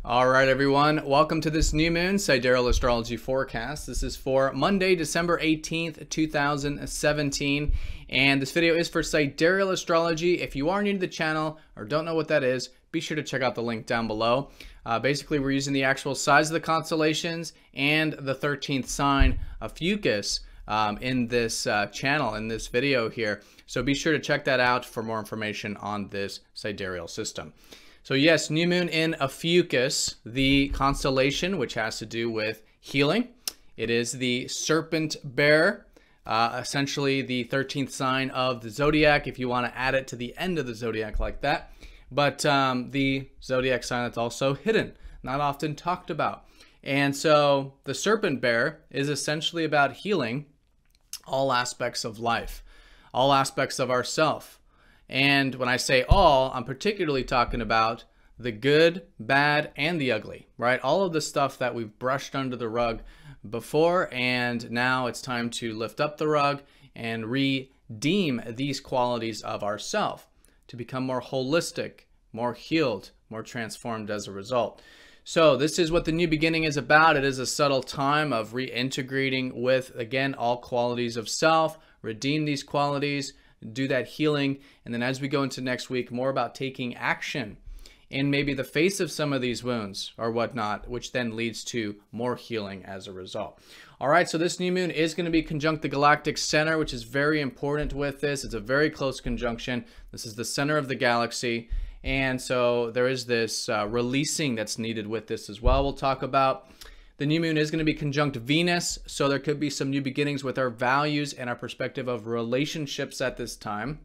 All right, everyone. Welcome to this new moon Sidereal astrology forecast. This is for Monday, December 18th, 2017. And this video is for Sidereal astrology. If you are new to the channel or don't know what that is, be sure to check out the link down below. Basically, we're using the actual size of the constellations and the 13th sign, Ophiuchus, in this channel, in this video here. So be sure to check that out for more information on this sidereal system. So yes, new moon in Ophiuchus, the constellation, which has to do with healing. It is the serpent bearer, essentially the 13th sign of the Zodiac, if you want to add it to the end of the Zodiac like that. But the Zodiac sign that's also hidden, not often talked about. And so the serpent bearer is essentially about healing all aspects of life, all aspects of ourself. And when I say all, I'm particularly talking about the good, bad, and the ugly, right? All of the stuff that we've brushed under the rug before, and now it's time to lift up the rug and redeem these qualities of ourself to become more holistic, more healed, more transformed as a result. So this is what the new beginning is about. It is a subtle time of reintegrating with, again, all qualities of self, redeem these qualities, do that healing, and then as we go into next week, more about taking action in maybe the face of some of these wounds or whatnot, which then leads to more healing as a result. All right, so this new moon is going to be conjunct the Galactic Center, which is very important with this. It's a very close conjunction. This is the center of the galaxy, and so there is this releasing that's needed with this as well. We'll talk about. The new moon is going to be conjunct Venus, so there could be some new beginnings with our values and our perspective of relationships at this time.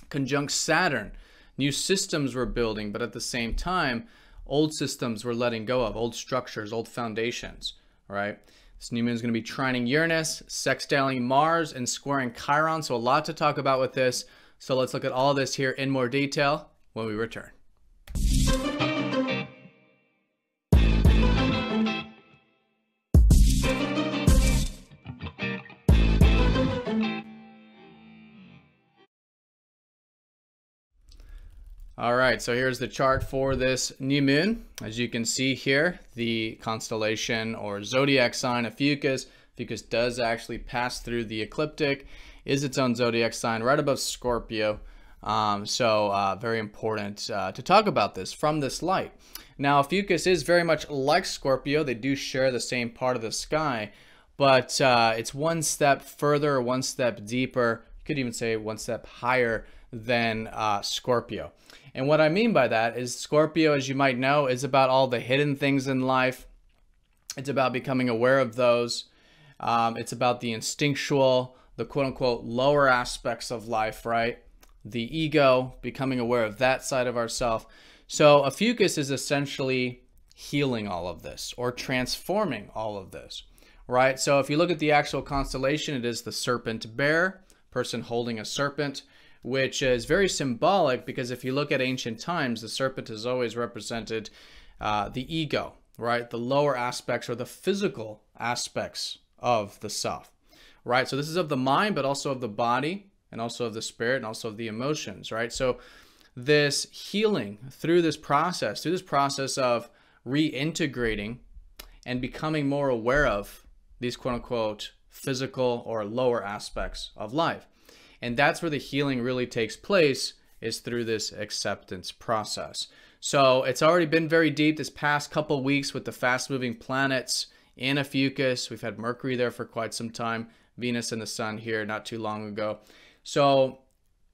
Conjunct Saturn, new systems we're building, but at the same time, old systems we're letting go of, old structures, old foundations, all right? This new moon is going to be trining Uranus, sextiling Mars, and squaring Chiron, so a lot to talk about with this. So let's look at all of this here in more detail when we return. All right, so here's the chart for this new moon. As you can see here, the constellation or zodiac sign Ophiuchus. Ophiuchus does actually pass through the ecliptic, is its own zodiac sign right above Scorpio. Very important to talk about this from this light. Now, Ophiuchus is very much like Scorpio. They do share the same part of the sky, but it's one step further, one step deeper. You could even say one step higher than Scorpio. And what I mean by that is Scorpio, as you might know, is about all the hidden things in life. It's about becoming aware of those. It's about the instinctual, the quote-unquote lower aspects of life, right? The ego, becoming aware of that side of ourself. So Ophiuchus is essentially healing all of this or transforming all of this, right? So if you look at the actual constellation, it is the serpent bearer, person holding a serpent, which is very symbolic because if you look at ancient times, the serpent has always represented the ego, right? The lower aspects or the physical aspects of the self, right? So this is of the mind, but also of the body and also of the spirit and also of the emotions, right? So this healing through this process of reintegrating and becoming more aware of these quote unquote physical or lower aspects of life. And that's where the healing really takes place, is through this acceptance process. So it's already been very deep this past couple weeks with the fast-moving planets in Ophiuchus. We've had Mercury there for quite some time, Venus and the Sun here not too long ago. So,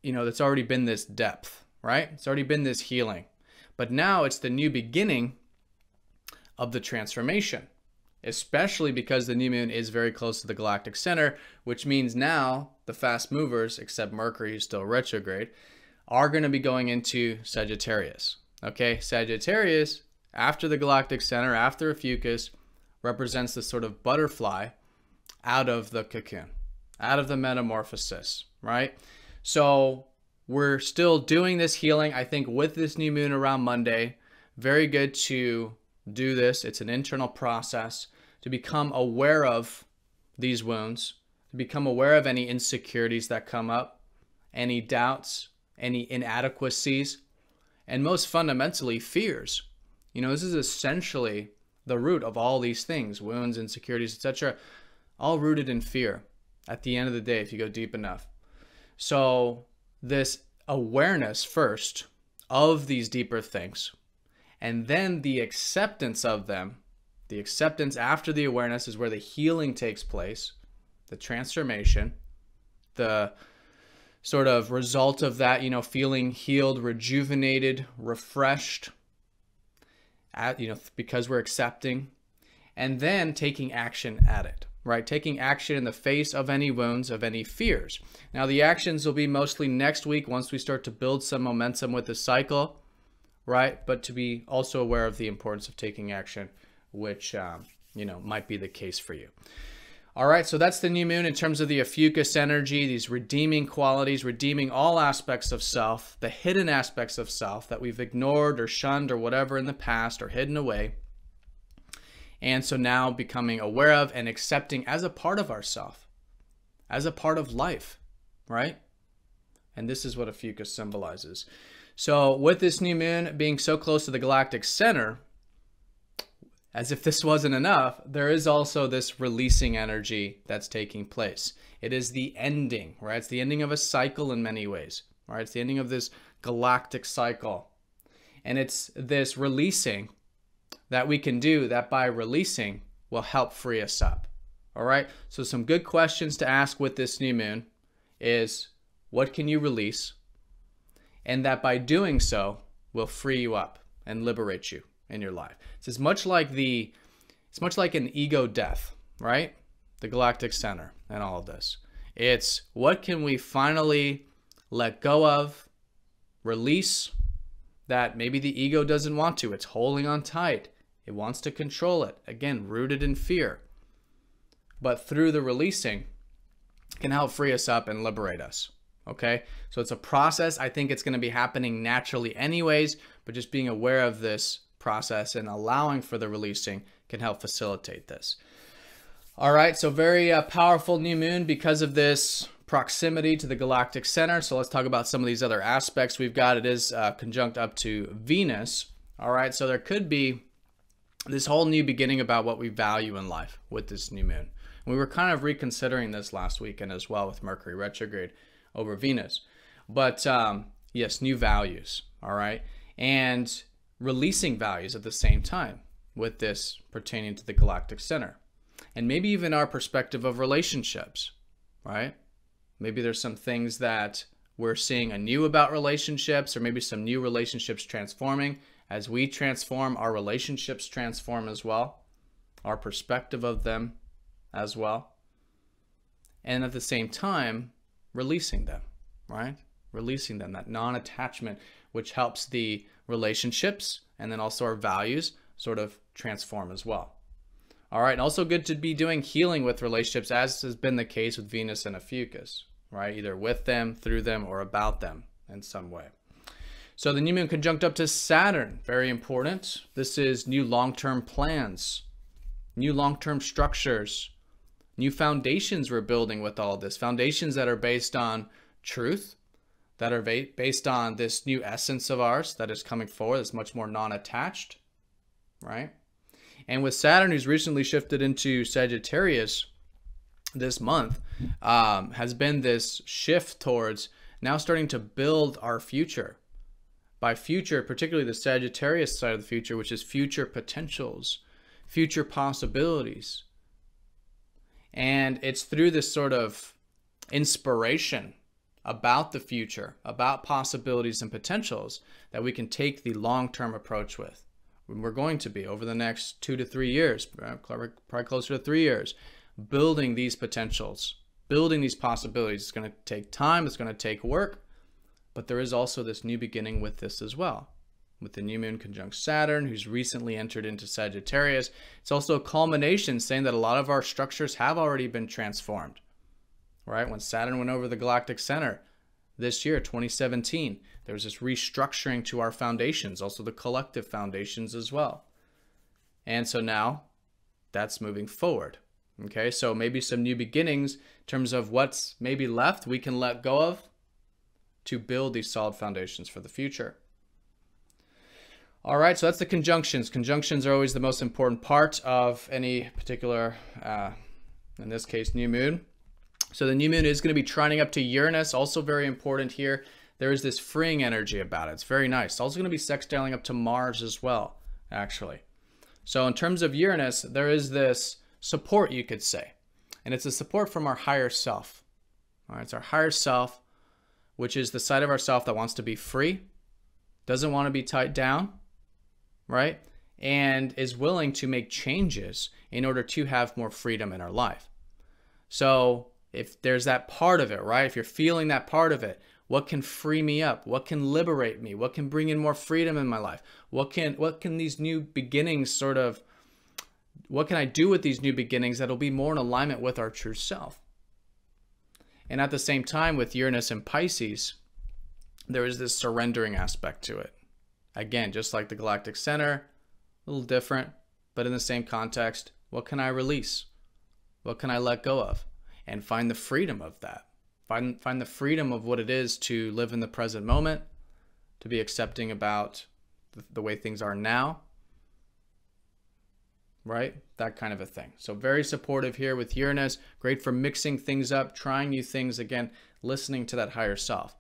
you know, it's already been this depth, right? It's already been this healing. But now it's the new beginning of the transformation, especially because the new moon is very close to the galactic center, which means now the fast movers, except Mercury is still retrograde, are going to be going into Sagittarius. Okay, Sagittarius, after the galactic center, after Ophiuchus, represents this sort of butterfly out of the cocoon, out of the metamorphosis, right? So we're still doing this healing, I think, with this new moon around Monday. Very good to do this. It's an internal process to become aware of these wounds, to become aware of any insecurities that come up, any doubts, any inadequacies, and most fundamentally, fears. You know, this is essentially the root of all these things, wounds, insecurities, etc., all rooted in fear at the end of the day, if you go deep enough. So this awareness first of these deeper things, and then the acceptance of them, the acceptance after the awareness is where the healing takes place, the transformation, the sort of result of that, you know, feeling healed, rejuvenated, refreshed, you know, because we're accepting, and then taking action at it, right? Taking action in the face of any wounds, of any fears. Now, the actions will be mostly next week once we start to build some momentum with the cycle, right? But to be also aware of the importance of taking action, which, you know, might be the case for you. All right, so that's the new moon in terms of the Ophiuchus energy, these redeeming qualities, redeeming all aspects of self, the hidden aspects of self that we've ignored or shunned or whatever in the past or hidden away. And so now becoming aware of and accepting as a part of ourself, as a part of life, right? And this is what Ophiuchus symbolizes. So with this new moon being so close to the galactic center, as if this wasn't enough, there is also this releasing energy that's taking place. It is the ending, right? It's the ending of a cycle in many ways, right? It's the ending of this galactic cycle. And it's this releasing that we can do that by releasing will help free us up, all right? So some good questions to ask with this new moon is, what can you release? And that by doing so will free you up and liberate you in your life. It's much like an ego death, right? The galactic center and all of this. It's what can we finally let go of, release, that maybe the ego doesn't want to. It's holding on tight. It wants to control it. Again, rooted in fear. But through the releasing, it can help free us up and liberate us. Okay? So it's a process. I think it's going to be happening naturally anyways, but just being aware of this process and allowing for the releasing can help facilitate this. All right, so very powerful new moon because of this proximity to the galactic center. So let's talk about some of these other aspects we've got. It is conjunct up to Venus. All right, so there could be this whole new beginning about what we value in life with this new moon. We were kind of reconsidering this last weekend as well with Mercury retrograde over Venus. But yes, new values, all right? And releasing values at the same time with this pertaining to the galactic center. And maybe even our perspective of relationships, right? Maybe there's some things that we're seeing anew about relationships, or maybe some new relationships transforming. As we transform, our relationships transform as well. Our perspective of them as well. And at the same time, releasing them, right? Releasing them, that non-attachment, which helps the relationships and then also our values sort of transform as well. All right, and also good to be doing healing with relationships, as has been the case with Venus and Ophiuchus, right? Either with them, through them, or about them in some way. So the new moon conjunct up to Saturn, very important. This is new long-term plans, new long-term structures, new foundations we're building with all of this. Foundations that are based on truth, that are based on this new essence of ours that is coming forward, that's much more non-attached, right? And with Saturn, who's recently shifted into Sagittarius this month, has been this shift towards now starting to build our future. By future, particularly the Sagittarius side of the future, which is future potentials, future possibilities. And it's through this sort of inspiration about the future, about possibilities and potentials, that we can take the long-term approach with. We're going to be, over the next 2 to 3 years, probably closer to 3 years, building these potentials, building these possibilities. It's going to take time, it's going to take work, but there is also this new beginning with this as well. With the new moon conjunct Saturn, who's recently entered into Sagittarius, it's also a culmination saying that a lot of our structures have already been transformed. Right? When Saturn went over the galactic center this year, 2017, there was this restructuring to our foundations, also the collective foundations as well. And so now that's moving forward. Okay, so maybe some new beginnings in terms of what's maybe left we can let go of to build these solid foundations for the future. All right, so that's the conjunctions. Conjunctions are always the most important part of any particular, in this case, new moon. So the new moon is going to be trining up to Uranus, also very important here. There is this freeing energy about it. It's very nice. It's also going to be sextiling up to Mars as well, actually. So in terms of Uranus, there is this support, you could say. And it's a support from our higher self. All right, it's our higher self, which is the side of ourself that wants to be free, doesn't want to be tied down, right? And is willing to make changes in order to have more freedom in our life. So if there's that part of it, right? If you're feeling that part of it, what can free me up? What can liberate me? What can bring in more freedom in my life? What can these new beginnings what can I do with these new beginnings that'll be more in alignment with our true self? And at the same time, with Uranus and Pisces, there is this surrendering aspect to it. Again, just like the Galactic Center, a little different, but in the same context. What can I release? What can I let go of? And find the freedom of that. Find the freedom of what it is to live in the present moment, to be accepting about the way things are now, right? That kind of a thing. So very supportive here with Uranus. Great for mixing things up, trying new things, again, listening to that higher self.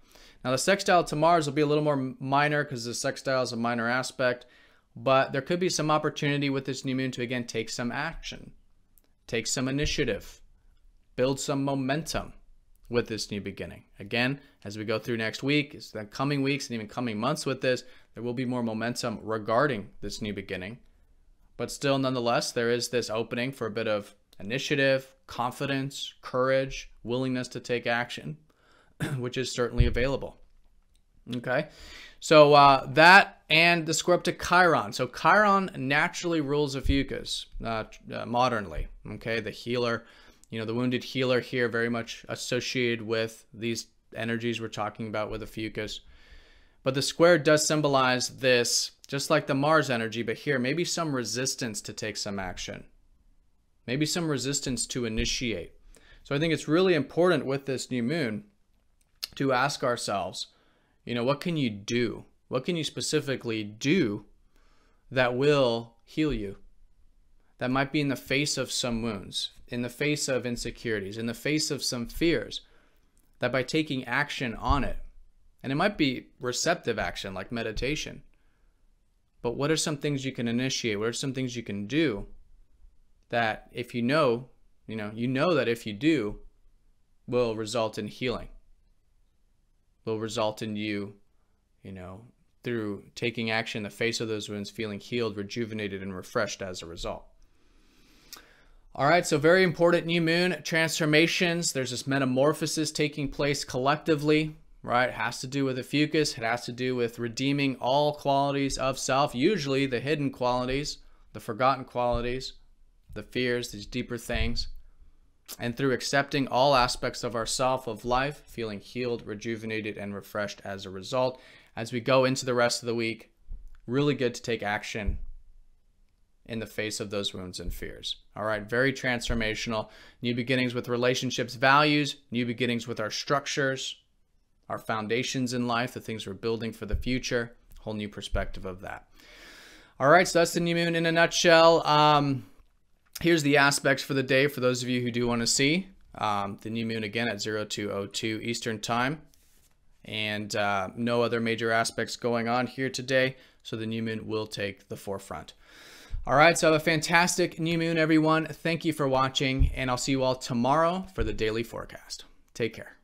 Now the sextile to Mars will be a little more minor because the sextile is a minor aspect, but there could be some opportunity with this new moon to, again, take some action, take some initiative, build some momentum with this new beginning. Again, as we go through next week, the coming weeks and even coming months with this, there will be more momentum regarding this new beginning. But still, nonetheless, there is this opening for a bit of initiative, confidence, courage, willingness to take action, which is certainly available. Okay, so that and the square up to Chiron. So Chiron naturally rules Ophiuchus modernly. Okay, the healer, the wounded healer here, very much associated with these energies we're talking about with Ophiuchus. But the square does symbolize this, just like the Mars energy, but here, maybe some resistance to take some action. Maybe some resistance to initiate. So I think it's really important with this new moon to ask ourselves, what can you do? What can you specifically do that will heal you? That might be in the face of some wounds, in the face of insecurities, in the face of some fears, that by taking action on it, and it might be receptive action like meditation, but what are some things you can initiate? What are some things you can do that if you know that if you do, will result in healing, will result in you, through taking action in the face of those wounds, feeling healed, rejuvenated, and refreshed as a result. All right, so very important new moon transformations. There's this metamorphosis taking place collectively, right? It has to do with Ophiuchus. It has to do with redeeming all qualities of self, usually the hidden qualities, the forgotten qualities, the fears, these deeper things. And through accepting all aspects of ourself, of life, feeling healed, rejuvenated, and refreshed as a result. As we go into the rest of the week, really good to take action in the face of those wounds and fears. All right, very transformational. New beginnings with relationships, values, new beginnings with our structures, our foundations in life, the things we're building for the future, whole new perspective of that. All right, so that's the new moon in a nutshell. Here's the aspects for the day for those of you who do want to see. The new moon again at 02:02 Eastern time. And no other major aspects going on here today. So the new moon will take the forefront. All right, so have a fantastic new moon, everyone. Thank you for watching, and I'll see you all tomorrow for the daily forecast. Take care.